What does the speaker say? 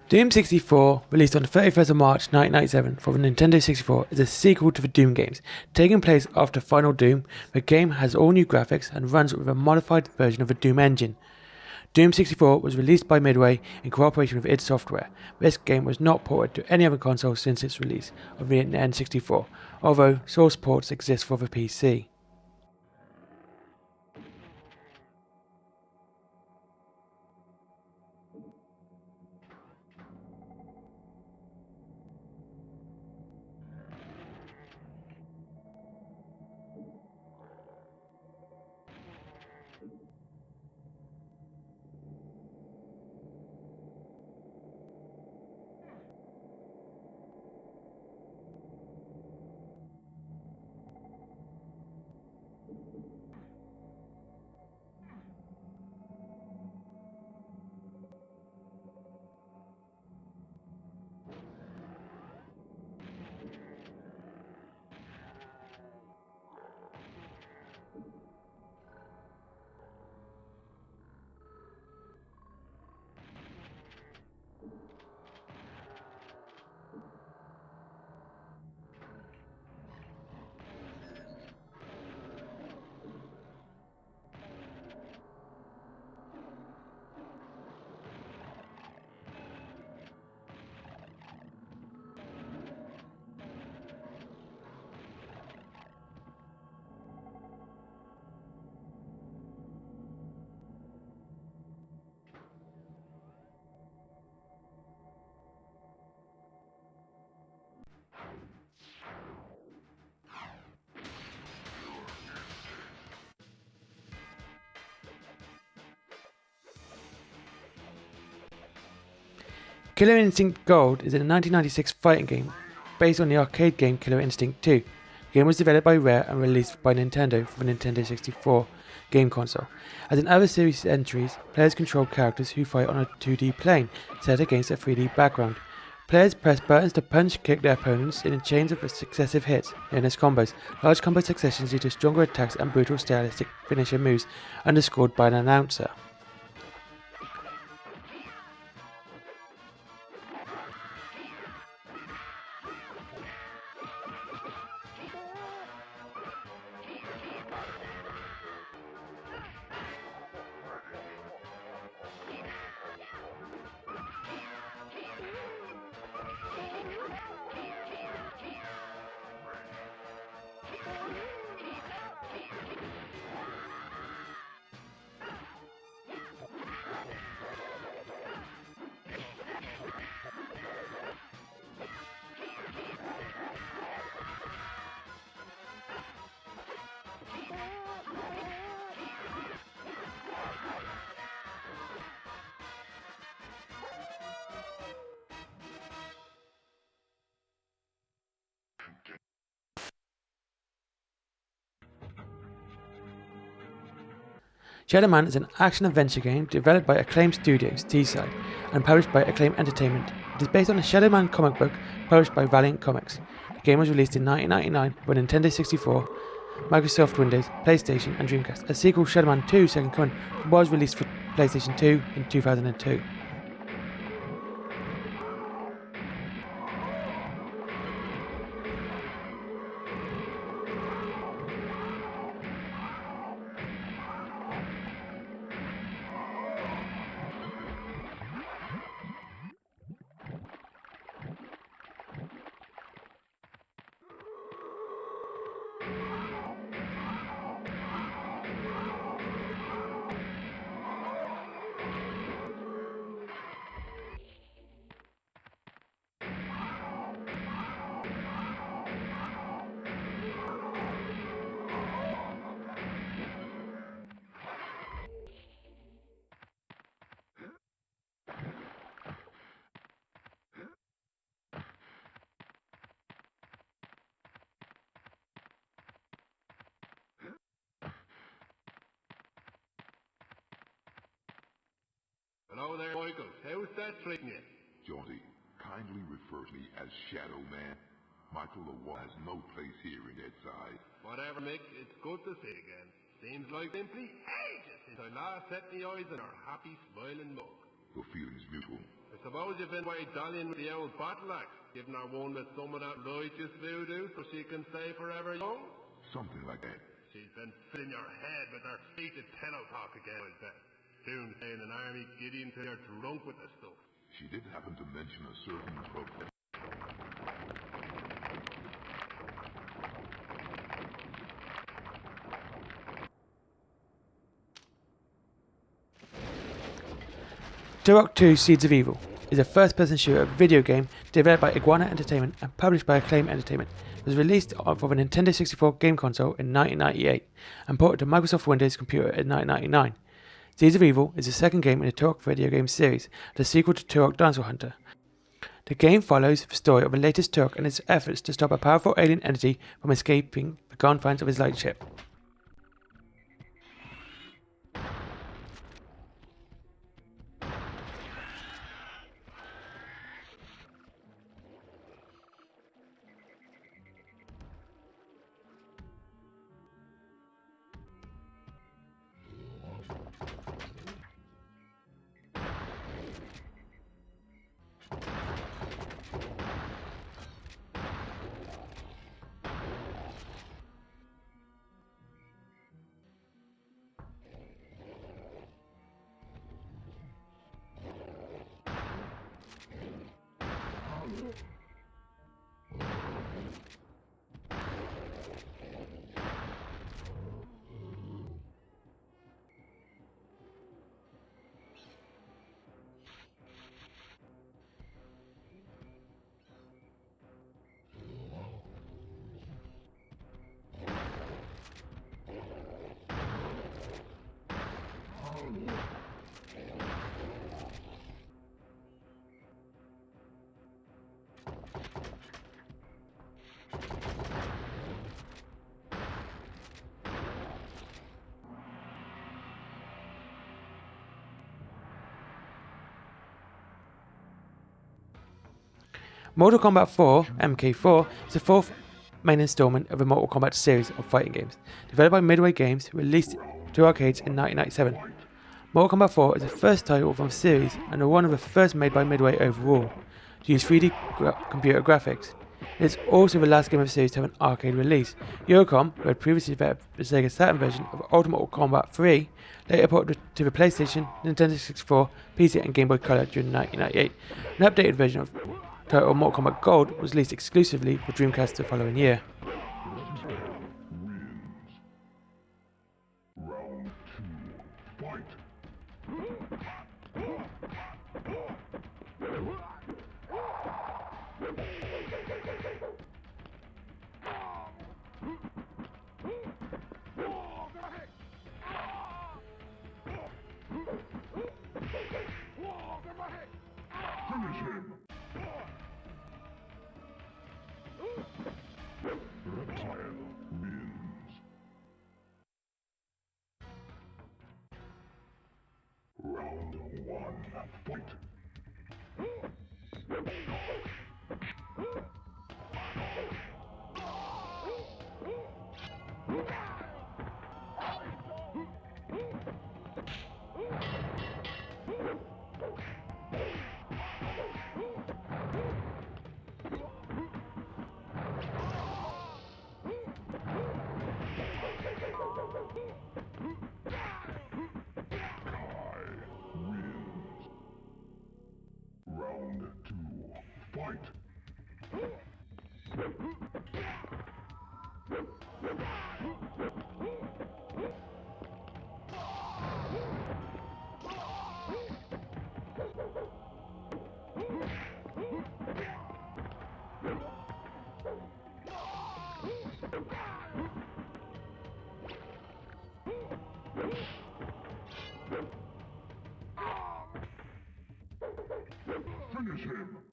Doom 64, released on the 31st of March 1997 for the Nintendo 64, is a sequel to the Doom games, taking place after Final Doom. The game has all new graphics and runs with a modified version of the Doom engine. Doom 64 was released by Midway in cooperation with id Software. This game was not ported to any other console since its release of the N64, although source ports exist for the PC. Killer Instinct Gold is a 1996 fighting game based on the arcade game Killer Instinct 2. The game was developed by Rare and released by Nintendo for the Nintendo 64 game console. As in other series entries, players control characters who fight on a 2D plane set against a 3D background. Players press buttons to punch-kick their opponents in chains of successive hits, known as combos. Large combo successions lead to stronger attacks and brutal stylistic finisher moves, underscored by an announcer. Shadow Man is an action-adventure game developed by Acclaim Studios, T-Side, and published by Acclaim Entertainment. It is based on the Shadow Man comic book published by Valiant Comics. The game was released in 1999 for Nintendo 64, Microsoft Windows, PlayStation, and Dreamcast. A sequel, Shadow Man 2 Second Coming, was released for PlayStation 2 in 2002. Hello there, Michael. How's that treating you? Jaunty, kindly refer to me as Shadow Man. Michael Lawal has no place here in that side. Whatever, Mick. It's good to see you again. Seems like simply ages since I last set my eyes on our happy, smiling mug. The feeling's mutual. I suppose you've been away dallying with the old battle axe, giving her one with some of that righteous voodoo so she can stay forever young? Something like that. She's been filling your head with her fated pillow talk again, I bet. Soon saying an army Gideon till you're drunk with the stuff. She did happen to mention a certain professor. Turok 2 Seeds of Evil is a first-person shooter video game developed by Iguana Entertainment and published by Acclaim Entertainment. It was released for the Nintendo 64 game console in 1998 and ported to Microsoft Windows Computer in 1999. Seeds of Evil is the second game in the Turok video game series, the sequel to Turok Dinosaur Hunter. The game follows the story of the latest Turok and its efforts to stop a powerful alien entity from escaping the confines of his lightship. Mortal Kombat 4, MK4, is the fourth main installment of the Mortal Kombat series of fighting games, developed by Midway Games, released to arcades in 1997. Mortal Kombat 4 is the first title from the series and one of the first made by Midway overall to use 3D computer graphics. It is also the last game of the series to have an arcade release. Eurocom, who had previously developed the Sega Saturn version of Ultimate Mortal Kombat 3, later ported to the PlayStation, Nintendo 64, PC and Game Boy Color during 1998. An updated version of title Mortal Kombat Gold was released exclusively for Dreamcast the following year. Round 2, fight! Finish him! Reptile wins. Round 1, fight! Round 2, fight! Finish him!